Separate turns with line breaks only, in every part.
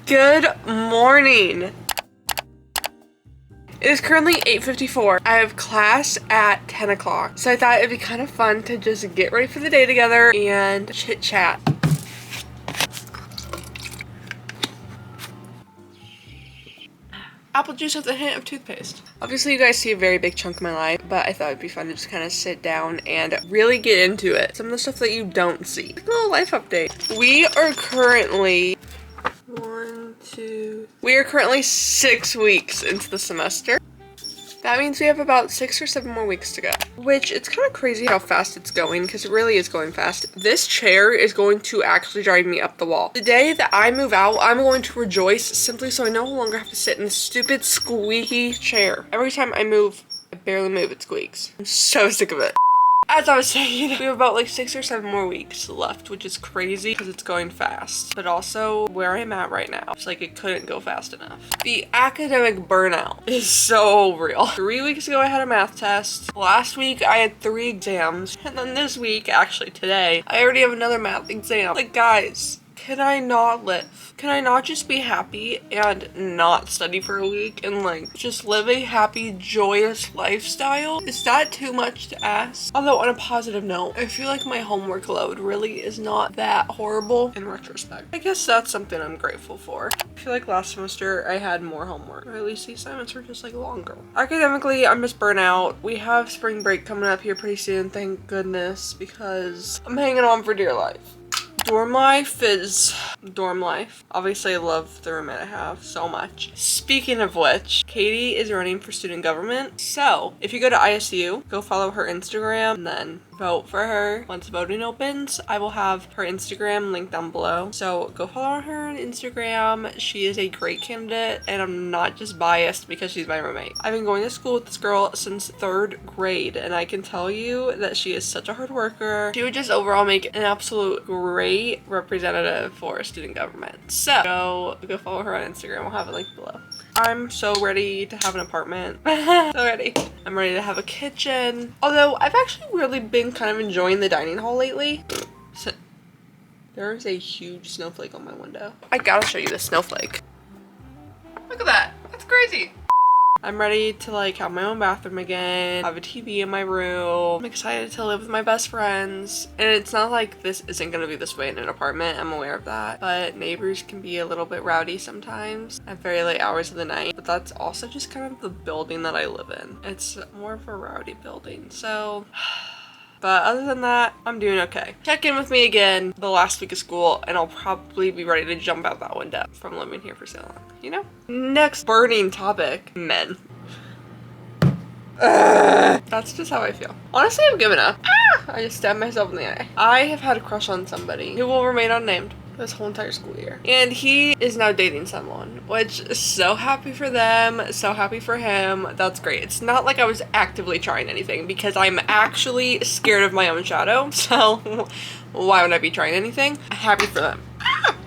Good morning. It is currently 8:54. I have class at 10 o'clock. So I thought it'd be kind of fun to just get ready for the day together and chit chat. Apple juice with a hint of toothpaste. Obviously you guys see a very big chunk of my life, but I thought it'd be fun to just kind of sit down and really get into it. Some of the stuff that you don't see. Like a little life update. We are currently 6 weeks into the semester. That means we have about 6 or 7 more weeks to go. Which, it's kind of crazy how fast it's going, because it really is going fast. This chair is going to actually drive me up the wall. The day that I move out, I'm going to rejoice simply so I no longer have to sit in this stupid squeaky chair. Every time I move, I barely move, it squeaks. I'm so sick of it. As I was saying, we have about like 6 or 7 more weeks left, which is crazy because it's going fast. But also where I'm at right now, it's like it couldn't go fast enough. The academic burnout is so real. 3 weeks ago, I had a math test. Last week, I had 3 exams. And then this week, actually today, I already have another math exam. Like, guys, can I not live? Can I not just be happy and not study for a week and like just live a happy, joyous lifestyle? Is that too much to ask? Although on a positive note, I feel like my homework load really is not that horrible in retrospect. I guess that's something I'm grateful for. I feel like last semester I had more homework, or at least the assignments were just like longer. Academically, I'm just burnt out. We have spring break coming up here pretty soon, thank goodness, because I'm hanging on for dear life. Dorm life is dorm life. Obviously, I love the roommate I have so much. Speaking of which, Katie is running for student government. So if you go to ISU, go follow her Instagram and then vote for her. Once voting opens, I will have her Instagram linked down below. So go follow her on Instagram. She is a great candidate and I'm not just biased because she's my roommate. I've been going to school with this girl since 3rd grade and I can tell you that she is such a hard worker. She would just overall make an absolute great representative for student government. So go follow her on Instagram. I'll have it linked below. I'm so ready to have an apartment. So ready. I'm ready to have a kitchen. Although I've actually really been kind of enjoying the dining hall lately. So, there is a huge snowflake on my window. I gotta show you this snowflake. Look at that. That's crazy. I'm ready to like have my own bathroom again, have a TV in my room. I'm excited to live with my best friends. And it's not like this isn't gonna be this way in an apartment, I'm aware of that. But neighbors can be a little bit rowdy sometimes at very late hours of the night. But that's also just kind of the building that I live in. It's more of a rowdy building, so... But other than that, I'm doing okay. Check in with me again the last week of school and I'll probably be ready to jump out that window from living here for so long, you know? Next burning topic, men. That's just how I feel. Honestly, I've given up. I just stabbed myself in the eye. I have had a crush on somebody who will remain unnamed this whole entire school year. And he is now dating someone, which is so happy for them, so happy for him. That's great. It's not like I was actively trying anything because I'm actually scared of my own shadow. So why would I be trying anything? Happy for them.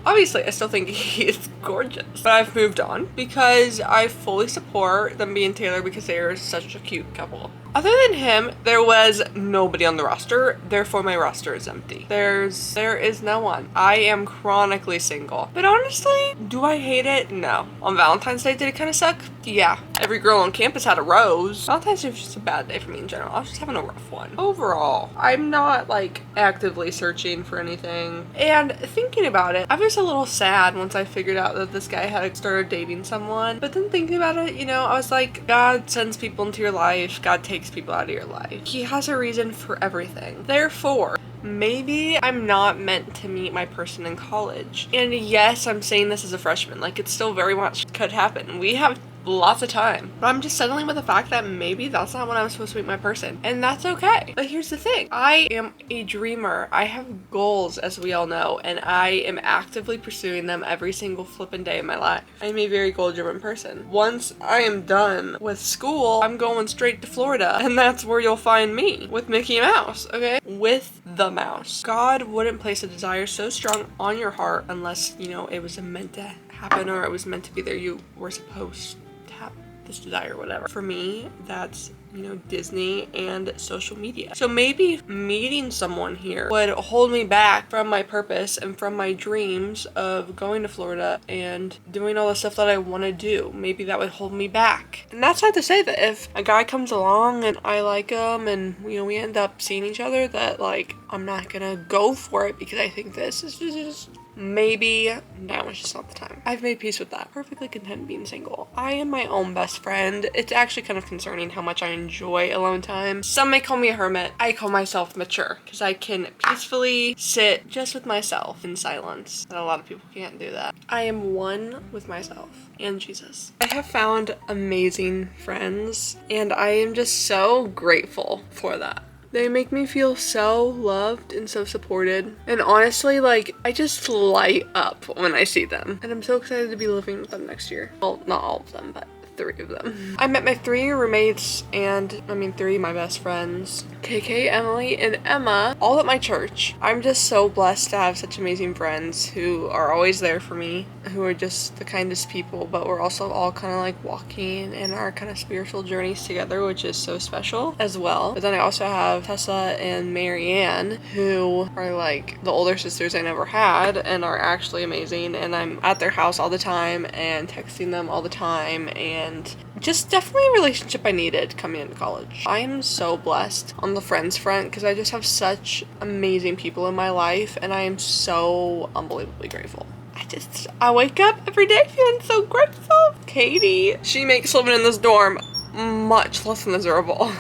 Obviously, I still think he is gorgeous, but I've moved on because I fully support them being together because they are such a cute couple. Other than him, there was nobody on the roster, therefore my roster is empty. There is no one. I am chronically single. But honestly, do I hate it? No. On Valentine's Day, did it kind of suck? Yeah. Every girl on campus had a rose. Valentine's Day was just a bad day for me in general. I was just having a rough one. Overall, I'm not like actively searching for anything. And thinking about it, I was a little sad once I figured out that this guy had started dating someone. But then thinking about it, you know, I was like, God sends people into your life. God takes people out of your life. He has a reason for everything. Therefore, maybe I'm not meant to meet my person in college. And yes, I'm saying this as a freshman. Like, it still very much could happen. We have lots of time. But I'm just settling with the fact that maybe that's not when I'm supposed to meet my person. And that's okay. But here's the thing. I am a dreamer. I have goals, as we all know, and I am actively pursuing them every single flippin' day of my life. I'm a very goal-driven person. Once I am done with school, I'm going straight to Florida, and that's where you'll find me with Mickey Mouse, okay? With the mouse. God wouldn't place a desire so strong on your heart unless, you know, it was meant to happen or it was meant to be there. You were supposed to this desire or whatever. For me, that's, you know, Disney and social media. So maybe meeting someone here would hold me back from my purpose and from my dreams of going to Florida and doing all the stuff that I want to do. Maybe that would hold me back. And that's not to say that if a guy comes along and I like him and, you know, we end up seeing each other, that like I'm not gonna go for it because I think this is just maybe now is just not the time. I've made peace with that. Perfectly content being single. I am my own best friend. It's actually kind of concerning how much I enjoy alone time. Some may call me a hermit. I call myself mature because I can peacefully sit just with myself in silence. And a lot of people can't do that. I am one with myself and Jesus. I have found amazing friends and I am just so grateful for that. They make me feel so loved and so supported. And honestly, like, I just light up when I see them. And I'm so excited to be living with them next year. Well, not all of them, but 3 of them. I met my 3 roommates and, 3 of my best friends. KK, Emily, and Emma, all at my church. I'm just so blessed to have such amazing friends who are always there for me, who are just the kindest people, but we're also all kind of like walking in our kind of spiritual journeys together, which is so special as well. But then I also have Tessa and Marianne, who are like the older sisters I never had and are actually amazing, and I'm at their house all the time and texting them all the time, and just definitely a relationship I needed coming into college. I am so blessed on the friends front because I just have such amazing people in my life, and I am so unbelievably grateful. I wake up every day feeling so grateful. Katie, she makes living in this dorm much less miserable.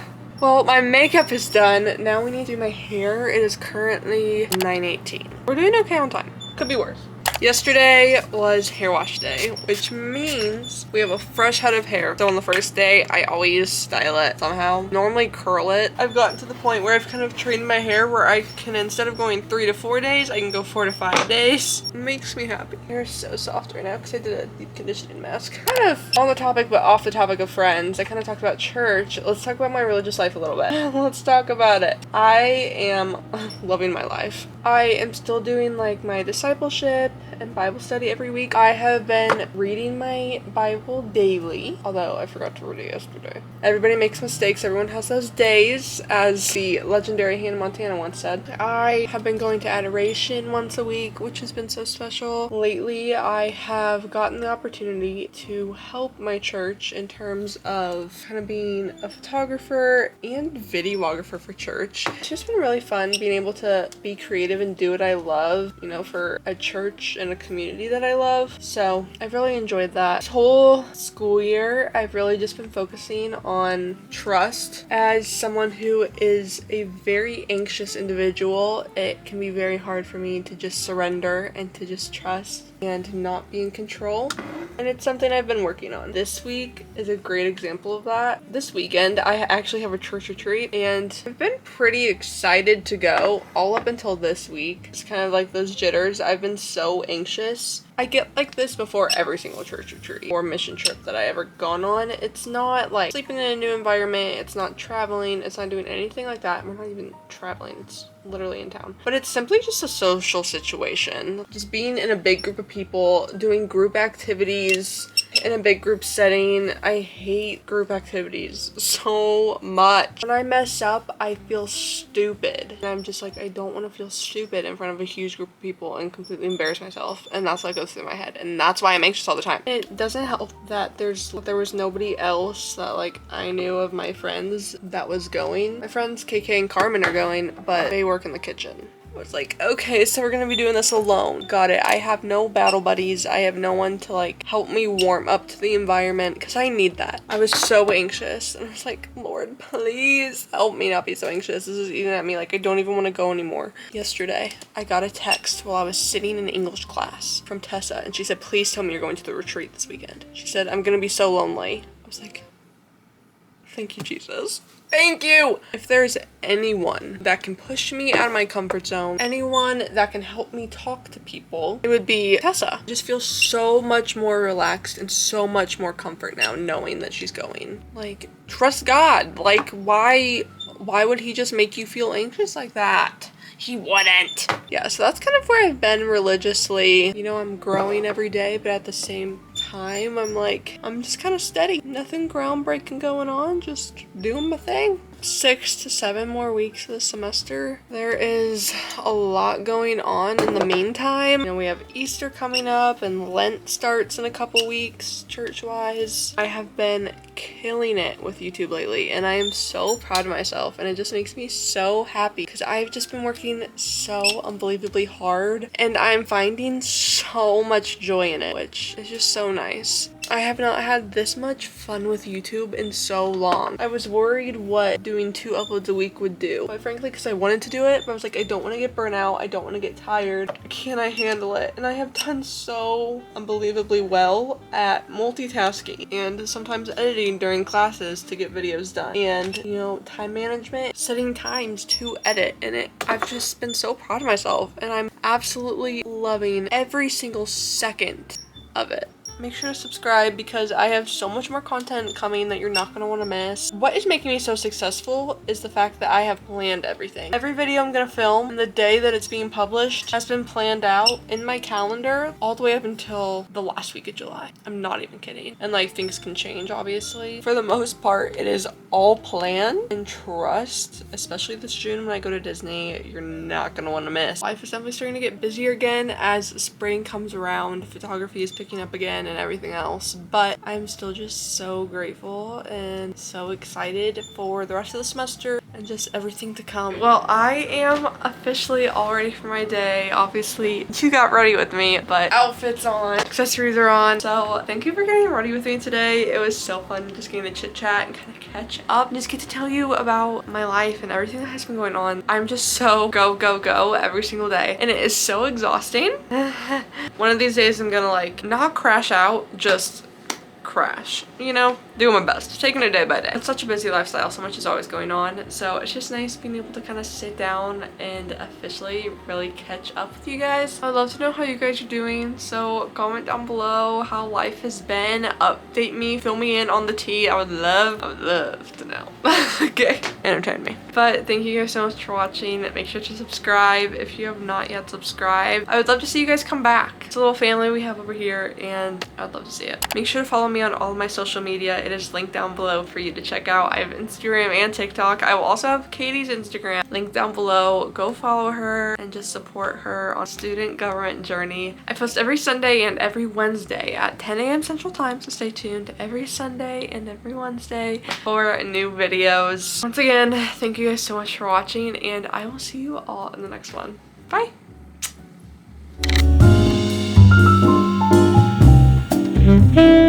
Well, my makeup is done. Now we need to do my hair. It is currently 9:18. We're doing okay on time. Could be worse. Yesterday was hair wash day, which means we have a fresh head of hair. So on the first day, I always style it somehow. Normally curl it. I've gotten to the point where I've kind of trained my hair where I can, instead of going 3 to 4 days, I can go 4 to 5 days. It makes me happy. Hair is so soft right now because I did a deep conditioning mask. Kind of on the topic, but off the topic of friends, I kind of talked about church. Let's talk about my religious life a little bit. Let's talk about it. I am loving my life. I am still doing like my discipleship and Bible study every week. I have been reading my Bible daily, although I forgot to read it yesterday. Everybody makes mistakes. Everyone has those days, as the legendary Hannah Montana once said. I have been going to adoration once a week, which has been so special. Lately, I have gotten the opportunity to help my church in terms of kind of being a photographer and videographer for church. It's just been really fun being able to be creative and do what I love, you know, for a church and a community that I love. So I've really enjoyed that. This whole school year, I've really just been focusing on trust. As someone who is a very anxious individual, it can be very hard for me to just surrender and to just trust and not be in control. And it's something I've been working on. This week is a great example of that. This weekend, I actually have a church retreat, and I've been pretty excited to go all up until this week. It's kind of like those jitters. I've been so anxious. I get like this before every single church retreat or mission trip that I ever gone on. It's not like sleeping in a new environment. It's not traveling. It's not doing anything like that. We're not even traveling. It's literally in town. But it's simply just a social situation. Just being in a big group of people, doing group activities in a big group setting. I hate group activities so much. When I mess up, I feel stupid. And I'm just like, I don't want to feel stupid in front of a huge group of people and completely embarrass myself. And that's what goes through my head. And that's why I'm anxious all the time. It doesn't help that there was nobody else that like I knew of my friends that was going. My friends KK and Carmen are going, but they work in the kitchen. I was like, okay, so we're gonna be doing this alone. Got it. I have no battle buddies. I have no one to like help me warm up to the environment because I need that. I was so anxious and I was like, Lord, please help me not be so anxious. This is eating at me. Like, I don't even want to go anymore. Yesterday, I got a text while I was sitting in English class from Tessa, and she said, please tell me you're going to the retreat this weekend. She said, I'm gonna be so lonely. I was like, thank you, Jesus. Thank you! If there's anyone that can push me out of my comfort zone, anyone that can help me talk to people, it would be Tessa. I just feel so much more relaxed and so much more comfort now knowing that she's going. Like, trust God. Like, why would he just make you feel anxious like that? He wouldn't. Yeah, so that's kind of where I've been religiously. You know, I'm growing every day, but at the same time, I'm just kind of steady. Nothing groundbreaking going on, just doing my thing. 6 to 7 more weeks of the semester. There is a lot going on in the meantime. You know, we have Easter coming up and Lent starts in a couple weeks church-wise. I have been killing it with YouTube lately and I am so proud of myself, and it just makes me so happy because I've just been working so unbelievably hard and I'm finding so much joy in it, which is just so nice. I have not had this much fun with YouTube in so long. I was worried what doing 2 uploads a week would do, quite frankly, because I wanted to do it, but I was like, I don't want to get burnt out, I don't want to get tired. Can I handle it? And I have done so unbelievably well at multitasking and sometimes editing during classes to get videos done, and you know, time management, setting times to edit, and I've just been so proud of myself and I'm absolutely loving every single second of it. Make sure to subscribe because I have so much more content coming that you're not going to want to miss. What is making me so successful is the fact that I have planned everything. Every video I'm going to film and the day that it's being published has been planned out in my calendar all the way up until the last week of July. I'm not even kidding. And like, things can change obviously. For the most part, it is all planned and trust, especially this June when I go to Disney, you're not going to want to miss. Life is definitely starting to get busier again as spring comes around. Photography is picking up again and everything else, but I'm still just so grateful and so excited for the rest of the semester and just everything to come. Well, I am officially all ready for my day. Obviously, you got ready with me, but outfits on, accessories are on. So thank you for getting ready with me today. It was so fun just getting to chit chat and kind of catch up and just get to tell you about my life and everything that has been going on. I'm just so go, go, go every single day, and it is so exhausting. One of these days I'm gonna like not crash out, just crash, you know, doing my best, taking it day by day. It's such a busy lifestyle, so much is always going on, so it's just nice being able to kind of sit down and officially really catch up with you guys. I'd love to know how you guys are doing, so comment down below how life has been, update me, fill me in on the tea. I would love to know. Okay, entertain me. But thank you guys so much for watching. Make sure to subscribe if you have not yet subscribed. I would love to see you guys come back. It's a little family we have over here and I'd love to see it. Make sure to follow me on all of my social media. It is linked down below for you to check out. I have Instagram and TikTok. I will also have Katie's Instagram linked down below. Go follow her and just support her on student government journey. I post every Sunday and every Wednesday at 10 a.m. Central Time, so stay tuned every Sunday and every Wednesday for new videos. Once again, thank you guys so much for watching and I will see you all in the next one. Bye!
Mm-hmm.